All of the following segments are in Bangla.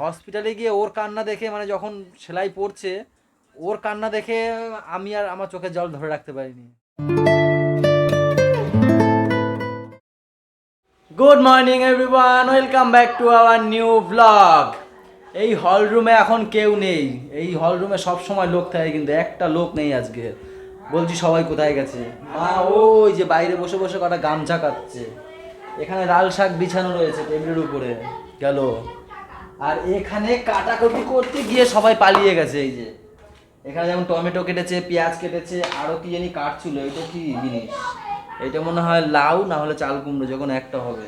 হসপিটালে গিয়ে ওর কান্না দেখে, মানে যখন সেলাই পড়ছে ওর কান্না দেখে আমি আর আমার চোখের জল ধরে রাখতে পারিনি। Good morning everyone, welcome back to our new blog. এই হল রুমে এখন কেউ নেই। এই হল রুমে সব সময় লোক থাকে, কিন্তু একটা লোক নেই আজকে। বলছি সবাই কোথায় গেছে? মা ওই যে বাইরে বসে বসে কটা গামছা কাটছে। এখানে লাল শাক বিছানো রয়েছে টেবিলের উপরে, গেল। আর এখানে কাটাকুটি করতে গিয়ে সবাই পালিয়ে গেছে। এই যে এখানে যেমন টমেটো কেটেছে, পেঁয়াজ কেটেছে, আরও কি জানি কাটছিল। এটা কি জিনিস? এটা মনে হয় লাউ, না হলে চাল কুমড়ো, যখন একটা হবে।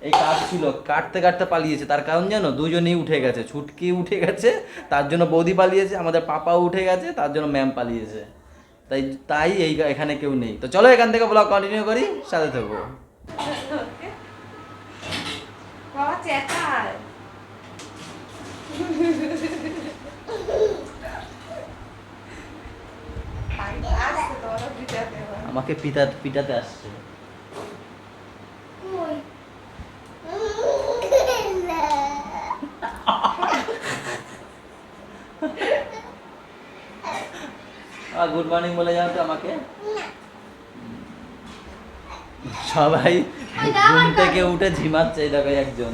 এই কাটছিল, কাটতে কাটতে পালিয়েছে। তার কারণ জানো, দুজনেই উঠে গেছে। ছুটকি উঠে গেছে, তার জন্য বৌদি পালিয়েছে। আমাদের পাপাও উঠে গেছে, তার জন্য ম্যাম পালিয়েছে। তাই তাই এখানে কেউ নেই। তো চলো এখান থেকে ব্লগ কন্টিনিউ করি, সাথে থাকবো। আমাকে পিটাতে আসছে। গুড মর্নিং বলে যাও তো আমাকে। সবাই ঘুম থেকে উঠে ঝিমাচ্ছে। এই দেখো একজন,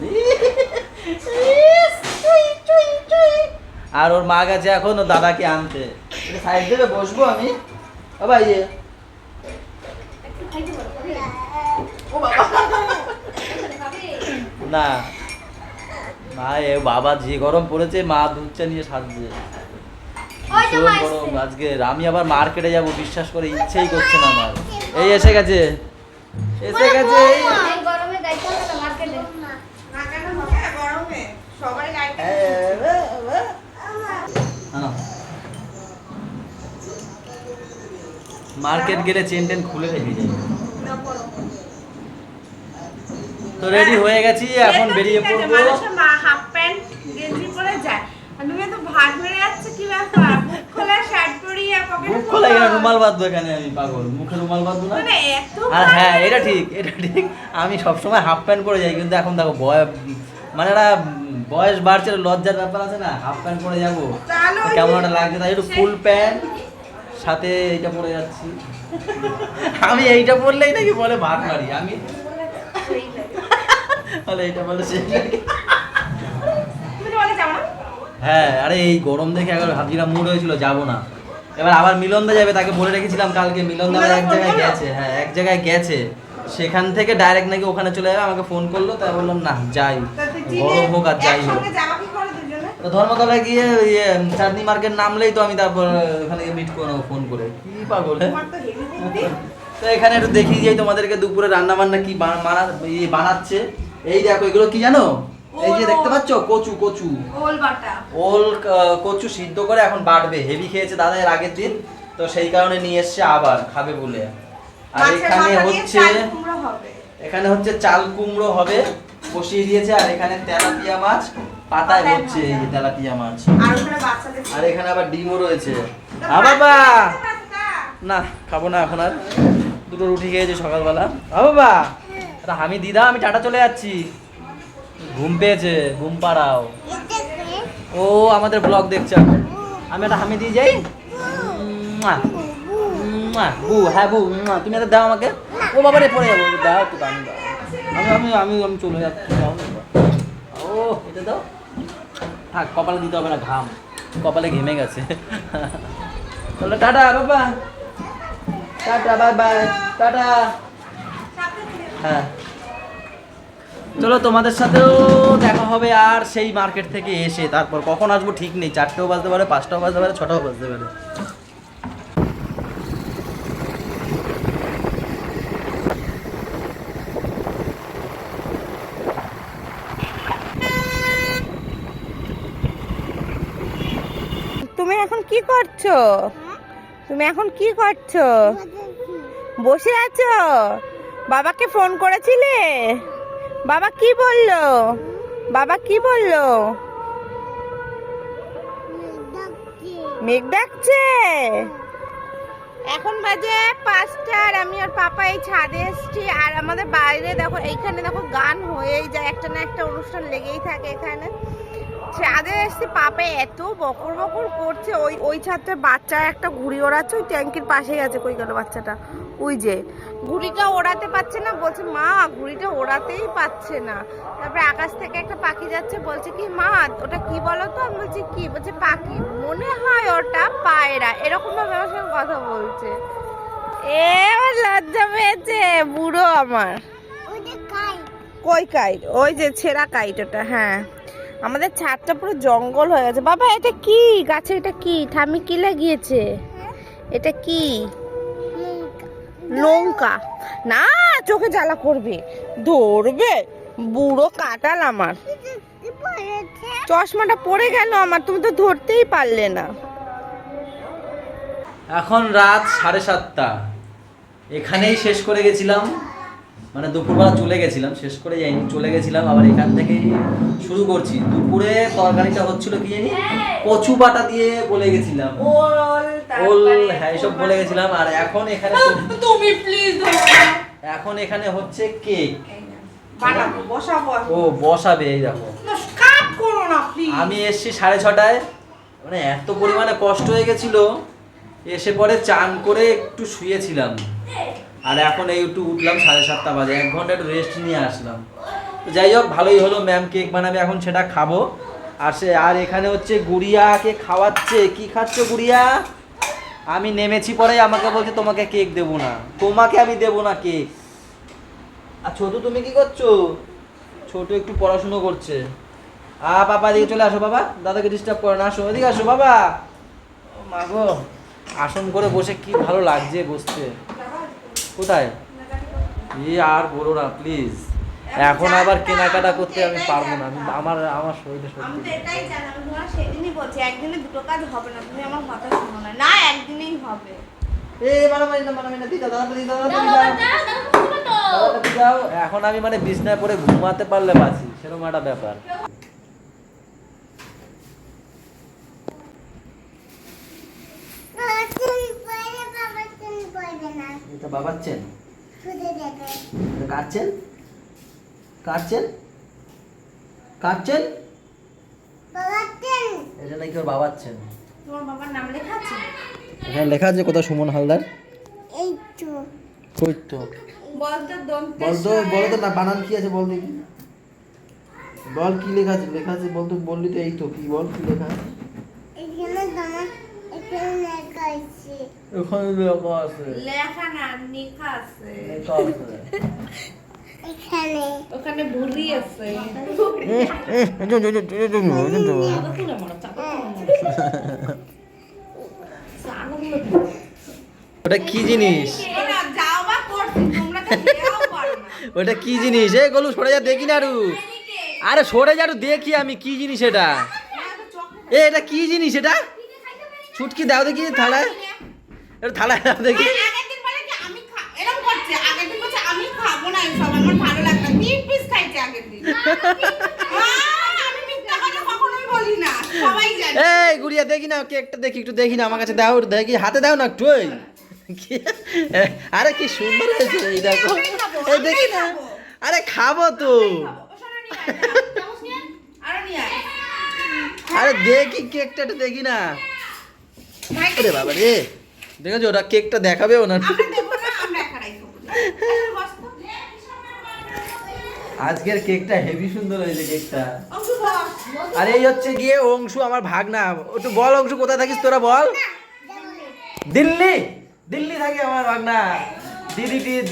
আর ওর মা গেছে এখন ও দাদাকে আনতে। সাইড দেবে, বসবো আমি। বাবা ইয়ে না মা, এ বাবা যে গরম পড়েছে, মা দুধ চা নিয়ে সাজছে। ভীষণ গরম আজকে। আমি আবার মার্কেটে যাবো, বিশ্বাস করে ইচ্ছেই করছে না আমার। এই এসে গেছে, এসে গেছে। মার্কেট গেলে চেন টেন খুলে রেখে যাই। তো রেডি হয়ে গেছি, এখন বেরিয়ে পড়বো। হাফ প্যান্ট গেঞ্জি পরে যায়, আর তুমি তো ভাগ মেরে যাচ্ছে। কি ব্যাপার? মুখ খোলা শার্ট পরিয়ে পকেটে মুখ খোলা কেন? রুমাল বাঁধবো এখানে, আমি পাগল? মুখে রুমাল বাঁধবো না? মানে এত আর হ্যাঁ, এটা ঠিক, এটা ঠিক। আমি সবসময় হাফ প্যান্ট পরে যাই, কিন্তু এখন দেখো মানে একটা বয়স বাড়ছে, লজ্জার ব্যাপার আছে না। হাফ প্যান্ট পরে যাবো, কেমন একটা লাগছে। তাই একটু ফুল প্যান্ট সাথে এইটা পরে যাচ্ছি। আমি এইটা পরলেই নাকি বলে ভাত মারি আমি। তাহলে এইটা বলে সেই হ্যাঁ। আরে এই গরম দেখে একবার ভাবছিলাম, মুড হয়েছিল যাবো না। এবার আবার মিলনদা যাবে, তাকে বলে রেখেছিলাম কালকে। মিলনদা আবার এক জায়গায় গেছে, হ্যাঁ এক জায়গায় গেছে। সেখান থেকে ডাইরেক্ট নাকি ওখানে চলে যাবে। আমাকে ফোন করলো, তাই বললাম না যাই, গরম হোক আর যাই হোক। তো ধর্মতলায় গিয়ে ইয়ে চাঁদনি মার্কেট নামলেই তো আমি তারপর ওখানে গিয়ে মিট করে ফোন করে। কি পাগল! তো এখানে একটু দেখি যাই তোমাদেরকে দুপুরে রান্না বান্না কি বানাচ্ছে। এই দেখো, এগুলো কি জানো? এই যে দেখতে পাচ্ছ, কচু কচু ওল কচু সিদ্ধ করে এখন বাটবে। হেভি খেয়েছে দাদা এর আগের দিন, তো সেই কারণে নিয়ে এসছে আবার খাবে বলে। আর এখানে হচ্ছে চাল কুমড়ো হবে, কষিয়ে দিয়েছে। আর এখানে তেলাপিয়া মাছ পাতায় হচ্ছে, এই যে তেলাপিয়া মাছ। আর এখানে আবার ডিমও রয়েছে। বাবা না, খাবো না এখন আর। দুটো রুটি খেয়েছি সকালবেলা। বাবা আমি দিদা, আমি টাটা চলে যাচ্ছি। ঘুম পেয়েছে, ঘুম পাড়াও। ও আমাদের ব্লগ দেখছে। আমি একটা হামি দিয়ে যাই। বু, হ্যাঁ বু, তুমি একটা দাও আমাকে। ও বাবা রে, পড়ে যাবো। দাও তো, আমি দাও। আমি আমি আমি চলে যাচ্ছি। ও এটা দাও, থাক, কপালে দিতে হবে না, ঘাম কপালে ঘেমে গেছে। তাহলে টাটা বাবা, টাটা, বাই বাই, টাটা। হ্যাঁ চলো, তোমাদের সাথেও দেখা হবে আর সেই মার্কেট থেকে এসে। তারপর কখন আসবো ঠিক নেই, 4টেও বাজতে পারে, 5টাও বাজতে পারে, 6টাও বাজতে পারে। তুমি এখন কি করছো? তুমি এখন কি করছো? বসে আছো? বাবাকে ফোন করেছিলে? বাবা কি বললো? বাবা কি বললো? মেঘ ডাকছে। এখন বাজে 5টা, আর আমি আর পাপা এই ছাদে এসেছি। আর আমাদের বাইরে দেখো, এইখানে দেখো গান হয়েই যায়, একটা না একটা অনুষ্ঠান লেগেই থাকে এখানে। ছাদে এসেছি, পাপে এত বকর বকর করছে। ওই ওই ছাদটা বাচ্চা একটা ঘুড়ি ওড়াচ্ছে, ওই ট্যাঙ্কির পাশেই আছে। কই গেল বাচ্চাটা? ওই যে ঘুড়িটা ওড়াতে পারছে না, বলছে মা ঘুড়িটা ওড়াতেই পারছে না। তারপরে আকাশ থেকে একটা পাখি যাচ্ছে, বলছে কি মা ওটা কি বলো তো? আমি বলছি কি? বলছে পাখি, মনে হয় ওটা পায়রা। এরকম ভাবে আমার সঙ্গে কথা বলছে। আমার লজ্জা পেয়েছে বুড়ো আমার। কই কাইট? ওই যে ছেঁড়া কাইট ওটা। হ্যাঁ, আমাদের ছাদটা পুরো জঙ্গল হয়ে গেছে। বাবা এটা কি গাছে? এটা কি ঠামি কি লাগিয়েছে? এটা কি? লঙ্কা না, চোখে জ্বালা করবে, ধরবে। বুড়ো কাটাল আমার, চশমাটা পড়ে গেল আমার, তুমি তো ধরতেই পারলে না। এখন রাত 7:30। এখানেই শেষ করে গেছিলাম, মানে দুপুরবেলা চলে গেছিলাম, শেষ করে যাইনি, চলে গেছিলাম। আবার এখান থেকে শুরু করছি। দুপুরে তরকারিটা হচ্ছিল কি জানি, কচু বাটা দিয়ে বলে গেছিলাম, ওল, হ্যাঁ এসব বলে গেছিলাম। আর এখন এখানে তুমি প্লিজ এখন এখানে হচ্ছে কেক বানাবো, বসাবো। ও বসাবে। এই দেখো কাট করো না প্লিজ। আমি এসছি 6:30, মানে এত পরিমাণে কষ্ট হয়ে গেছিল। এসে পরে চান করে একটু শুয়েছিলাম, আর এখন এই একটু উঠলাম 7:30 বাজে, 1 ঘন্টা একটু রেস্ট নিয়ে আসলাম। তো যাই হোক, ভালোই হলো, ম্যাম কেক বানাবে, এখন সেটা খাবো। আর এখানে হচ্ছে গুড়িয়াকে খাওয়াচ্ছে। কি খাচ্ছ গুড়িয়া? আমি নেমেছি পরে আমাকে বলছে তোমাকে কেক দেবো না, তোমাকে আমি দেবো না কেক। আর ছোটু তুমি কি করছো? ছোটু একটু পড়াশুনো করছে। বাবা দিকে চলে আসো, বাবা দাদাকে ডিস্টার্ব করো না, আসো এদিকে আসো বাবা। ও মা গো, আসন করে বসে কি ভালো লাগছে বসতে। কোথায়? আর বলো না প্লিজ, এখন আবার কেনাকাটা করতে আমি পারবো না। আমার শরীরে আমি তো সত্যি এটাই জানি, আমি তোমার সেদিনই বলছি একদিনে দুটো কাজ হবে না, তুমি আমার কথা শোনো না। না, একদিনেই হবে। মানামানি দিদা দাও। এখন আমি মানে বিছনায় পড়ে ঘুমাতে পারলে বাঁচি, সেরকম একটা ব্যাপার। এটা বাবার চেন, কাটছেন কাটছেন কাটছেন, এটা নাকি ওর বাবার চেন। তোমার বাবার নাম লেখা আছে? এখানে লেখা আছে কোথাও সুমন হালদার। কই তো বলতো বল তো না, বানান কি আছে বল দেখি, বল কি লেখা আছে? লেখা আছে বল তো, বললি তো এই তো, কি বল কি লেখা আছে? ওখানে লেখা আছে, লেখা না, লেখা আছে। লেখা আছে। ওখানে ভুলি আছে। ওটা কি জিনিস? যাও বা করছি, তোমরা তো যেও পারো না। ওটা কি জিনিস? এই গলু সরে যা, দেখি না আরু। আরে সরে যা, দেখি আমি কি জিনিস এটা। এটা কি জিনিস এটা? ছুটকি দাও দেখি থালায়, এটা থালায় দাও দেখি। আগের দিন বলে কি আমি এরকম করছে, আগের দিন বলছে আমি খাবো না এসব, আমার ভালো লাগে না। 3 পিস খাইছে আগের দিন। আমি মিথ্যা কথা কখনোই বলি না, সবাই জানে। এই গুড়িয়া দেখি না কেকটা, দেখি একটু, দেখি না আমার কাছে দাও, দেখি হাতে দাও না একটু। আরে কি সুন্দর হয়েছে, এই দেখো, এই দেখি না। আরে খাবো তো, আরে দেখি কেকটা একটু দেখি না। আরে বাবা রে, দেখেছো ওরা কেকটা দেখাবেও না। আজকের কেকটা হেভি সুন্দর হয়েছে কেকটা। আর এই হচ্ছে গিয়ে অংশু, আমার ভাগনা। একটু বল অংশু, কোথায় থাকিস তোরা বল? দিল্লি, দিল্লি থাকে আমার ভাগনা।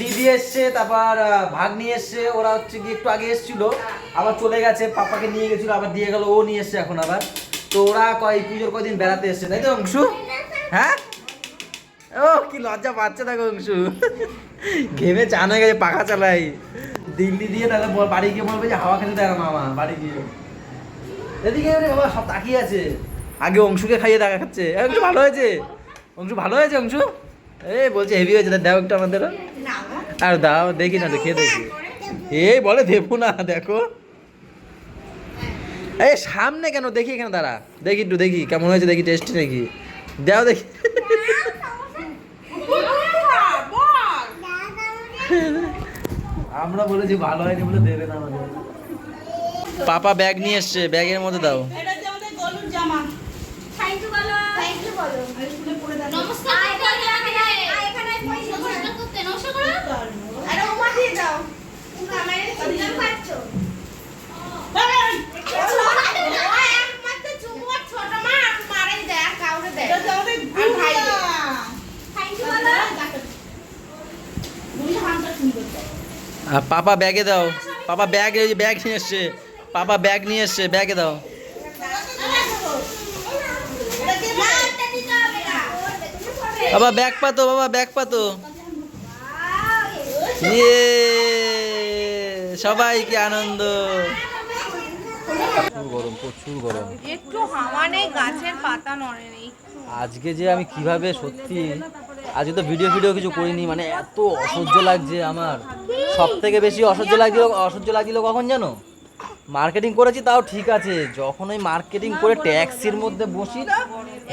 দিদি এসছে, তারপর ভাগ্নি এসছে। ওরা হচ্ছে গিয়ে একটু আগে এসেছিল, আবার চলে গেছে, পাপাকে নিয়ে গেছিল, আবার দিয়ে গেল, ও নিয়ে এসছে এখন আবার। তো ওরা পুজোর কয়দিন বেড়াতে এসছে, তাই তো অংশু? হ্যাঁ, ও কি লজ্জা পাচ্ছে দেখো অংশু, ঘেমে চান হয়ে গেছে, পাখা চালাই। দিল্লি দিয়ে তাহলে বাড়ি গিয়ে বলবে যে হাওয়া খেতে দেয় না মামা, বাড়ি গিয়ে। এদিকে বাবা সব তাকিয়ে আছে, আগে অংশুকে খাইয়ে দেখাচ্ছে। অংশু ভালো হয়েছে, অংশু ভালো হয়েছে, অংশু এই বলছে হেভি হয়েছে, দাও একটু আমাদের। আর দাও দেখি না, দেখে দেখি। এই বলে দেবো না, দেখো এই সামনে কেন, দেখি এখানে দাঁড়া, দেখি একটু, দেখি কেমন হয়েছে, দেখি টেস্টি দেখি, দাও দেখি। আমরা বলেছি ভালো হয়নি বলে দেবে না আমাদের। পাপা ব্যাগ নিয়ে এসছে, ব্যাগের মধ্যে দাও। এটা যে আমাদের জামা থ্যাংক ইউ বলো। থ্যাংক ইউ বলো আর স্কুলে পড়ে দাও নমস্কার করতে এখানে নমস্কার করতে নমস্কার করো। আরে ওমা দিয়ে দাও আমার সুন্দর পাচ্ছো। একমাত্র চুমু আর ছোট মা আর মারাই দেয় আর কাউকে দেয় এটা যাবে আর ভাই দেয়। থ্যাংক ইউ বলো। বুড়ি হামটা সুন্দর পাপা ব্যাগে দাও, পাপা ব্যাগ ব্যাগ নিয়ে এসছে, পাপা ব্যাগ নিয়ে এসছে, ব্যাগে দাও। বাবা ব্যাগ পাতো, বাবা ব্যাগ পাতো। ইয়ে সবাই কি আনন্দ। প্রচুর গরম, প্রচুর গরম। একটু হাওয়া নেই, গাছের পাতা নড়ে নেই। আজকে যে আমি কিভাবে সত্যি আজকে তো ভিডিও কিছু করিনি, মানে এত অসহ্য লাগছে আমার। সব থেকে বেশি অসহ্য লাগছিল কখন জানো? মার্কেটিং করেছি তাও ঠিক আছে, যখন ওই মার্কেটিং করে ট্যাক্সির মধ্যে বসি না,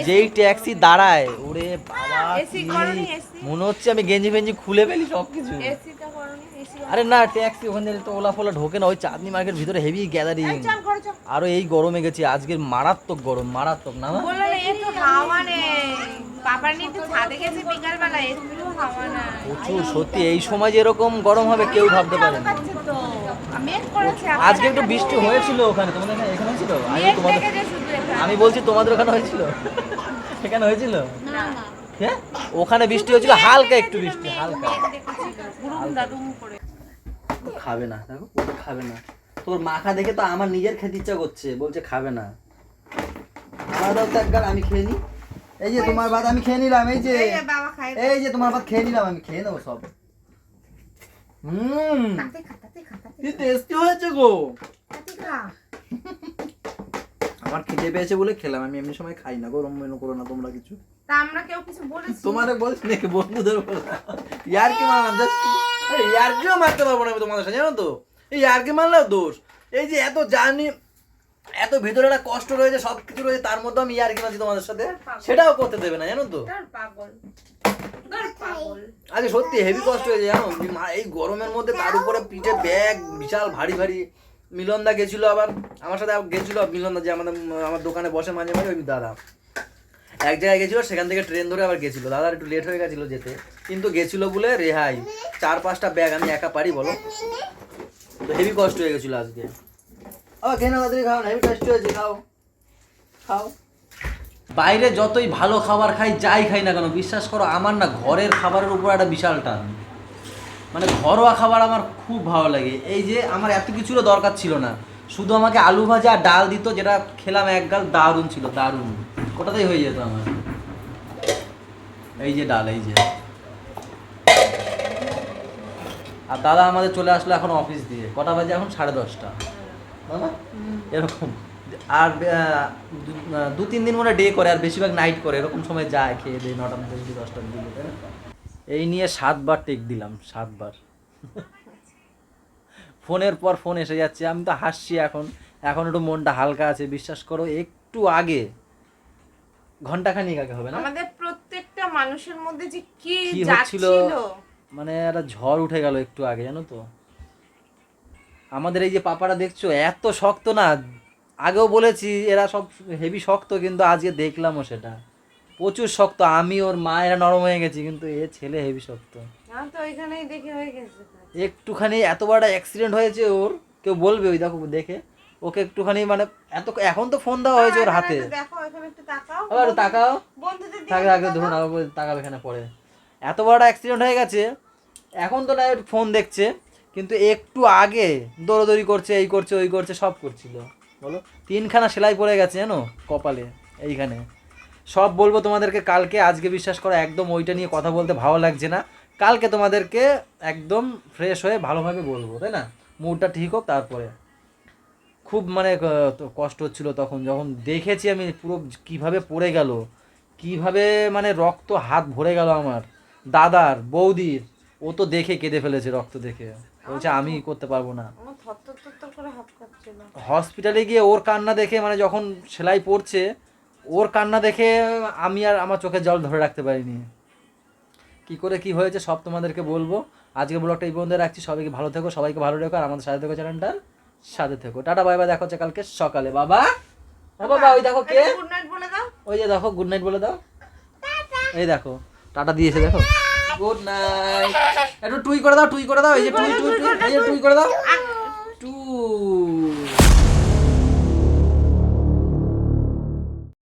যেই ট্যাক্সি দাঁড়ায় ওরে বাবা এসি কি করনি, এসি? মনে হচ্ছে আমি গেঞ্জি ফেঞ্জি খুলে ফেলি সব কিছু। এসিটা করনি, এসি আরে না ট্যাক্সি ওখানে তো ওলা ফোলা ঢোকে না, ওই চাঁদনি মার্কেট ভিতরে হেভি গ্যাদারিং। চল ঘরে চল। আরো এই গরমে গেছি আজকের, মারাত্মক গরম, মারাত্মক না বললো না একটু হাওয়া নেই। পাপার নিয়ে একটু ছাদে গেছে বিকালবেলা, একটু হাওয়া নাই। প্রচুর সত্যি এই সময় যে এরকম গরম হবে কেউ ভাবতে পারেনি। পাচ্ছে তো মেঘ করেছে আজকে একটু বৃষ্টি হয়েছিল ওখানে, তোমাদের এখানে এখানে হয়েছিল? মেঘ দেখেছে শুধু এখানে। আমি বলছি তোমাদের ওখানে হয়েছিল? এখানে হয়েছিল? না না হ্যাঁ ওখানে বৃষ্টি হয়েছিল, হালকা একটু বৃষ্টি, হালকা। গুরুম দাদুম করে। ও খাবে না, দেখো ও খাবে না। তোর মাখা দেখে তো আমার নিজের খেতে ইচ্ছা করছে, বলছে খাবে না। আমার দাও তো একবার, আমি খেয়ে নি। এই যে তোমার ভাত আমি খেয়ে নিলাম, এই যে এই যে বাবা খাই। এই যে তোমার ভাত খেয়ে নিলাম, আমি খেয়ে নেবো সব। তাতে খা, তাতে খা, তাতে কি টেস্টি হয়েছে গো। তাতে খা। আমার খিদে পেয়েছে বলে খেলাম, আমি এমনি সময় খাই না, গরম মেনু করো না তোমরা কিছু। তা আমরা কেউ কিছু বলেছি? তোমারে বলছি নাকি বন্ধুদের বললাম, ইয়ার্কি মারলাম জাস্ট। ইয়ার্কিও মারতে পারবো না আমি তোমাদের সাথে, জানো তো? এই ইয়ার্কি মারলেও দোষ। এই যে এত জার্নি, এত ভিতরে একটা কষ্ট রয়েছে, সব কিছু রয়েছে, তার মধ্যে আমি ইয়ার্কি মারছি তোমাদের সাথে, সেটাও করতে দেবে না, জানো তো? তোর পাগল, তোর পাগল। আজকে সত্যি হেভি কষ্ট হয়েছে জানো, এই গরমের মধ্যে তার উপরে পিঠে ব্যাগ বিশাল ভারী ভারী। মিলনদা গেছিল আবার আমার সাথে, গেছিল মিলনদা যে আমার দোকানে বসে মাঝে মাঝে, ওই দাদা এক জায়গায় গেছিল, সেখান থেকে ট্রেন ধরে আবার গেছিল। দাদার একটু লেট হয়ে গেছিল যেতে, কিন্তু গেছিল বলে রেহাই। 4-5টা ব্যাগ আমি একা পারি বলো, তো হেভি কষ্ট হয়ে গেছিল আজকে। আবার খেয়ে নাও, তাড়াতাড়ি খাও না, হেভি টেস্টি হয়েছে, খাও খাও। বাইরে যতই ভালো খাবার খাই, যাই খাই না কেন, বিশ্বাস করো আমার না ঘরের খাবারের উপর একটা বিশাল টান। মানে ঘরোয়া খাবার আমার খুব ভালো লাগে। এই যে আমার এত কিছুরও দরকার ছিল না, শুধু আমাকে আলু ভাজা আর ডাল দিত, যেটা খেলাম এক গাল, দারুণ ছিল, দারুণ। ওটাতেই হয়ে যেত আমার। এই যে ডাল, এই যে। আর দাদা আমাদের চলে আসলো এখন অফিস দিয়ে, কটা বাজে এখন? 10:30 বাবা এরকম। আর 2-3 দিন মনে ডে করে, আর বেশিরভাগ নাইট করে, এরকম সময় যায় খেয়ে দিয়ে 9টার মধ্যে 10টার দিকে, তাই না? এই নিয়ে 7বার টেক দিলাম, 7বার। ফোনের পর ফোন এসে যাচ্ছে, আমি তো হাসছি এখন একটু মনটা হালকা আছে। বিশ্বাস করো একটু আগে, ঘন্টাখানিক আগে হবে না, আমাদের প্রত্যেকটা মানুষের মধ্যে যে কি কি যাচ্ছিল, হচ্ছিল, মানে একটা ঝড় উঠে গেল একটু আগে, জানো তো? আমাদের এই যে পাপারা দেখছো এত শক্ত না, আগেও বলেছি এরা সব হেভি শক্ত, কিন্তু আজকে দেখলামও সেটা, প্রচুর শক্ত। আমি ওর মা এরা নরম হয়ে গেছি, কিন্তু এ ছেলে হেভি শক্ত। না তো ওইখানেই দেখে হয়ে গেছে। একটুখানি এত বড় অ্যাক্সিডেন্ট হয়েছে ওর, কেউ বলবে ওই দেখো দেখে ওকে একটুখানি, মানে এত এখন তো ফোন দেওয়া হয়েছে ওর হাতে। দেখো এখানে একটু তাকাও, আবার তাকাও, বন্ধুদের দিকে থাকে আগে ধরুন আবার তাকাবে এখানে পরে। এত বড় অ্যাক্সিডেন্ট হয়ে গেছে, এখন তো না ফোন দেখছে, কিন্তু একটু আগে দৌড়দৌড়ি করছে, এই করছে ওই করছে, সব করছিল বলো। 3খানা সেলাই পড়ে গেছে জানো কপালে, এইখানে। সব বলবো তোমাদেরকে কালকে, আজকে বিশ্বাস করো একদম ওইটা নিয়ে কথা বলতে ভালো লাগছে না। কালকে তোমাদেরকে একদম ফ্রেশ হয়ে ভালোভাবে বলবো, তাই না? মুডটা ঠিক হোক তারপরে। খুব মানে কষ্ট হচ্ছিল তখন, যখন দেখেছি আমি পুরো কিভাবে পড়ে গেল, কিভাবে মানে রক্ত হাত ভরে গেল আমার দাদার, বৌদির। ও তো দেখে কেঁদে ফেলেছে, রক্ত দেখে বলছে আমি করতে পারবো না। আমার থরথর থরথর করে হাত কাঁপছিল। হসপিটালে গিয়ে ওর কান্না দেখে, মানে যখন সেলাই পড়ছে ওর কান্না দেখে আমি আর আমার চোখের জল ধরে রাখতে পারিনি। কি করে কি হয়েছে সব তোমাদেরকে বলবো। আজকে ব্লগটা এই পর্যন্ত রাখছি। সবাইকে ভালো থেকো, সবাইকে ভালো রেখো, আর আমাদের সাথে থেকো, চ্যানেলটার সাথে থেকো। টাটা বাই বাই, দেখা হচ্ছে কালকে সকালে। বাবা ও বাবা ওই দেখো কে গুড নাইট বলে দাও। ওই যে দেখো গুড নাইট বলে দাও এই দেখো টাটা দিয়েছে দেখো গুড নাইট একটু টুই করে দাও এই যে টুই টুই টুই এই যে টুই করে দাও আগে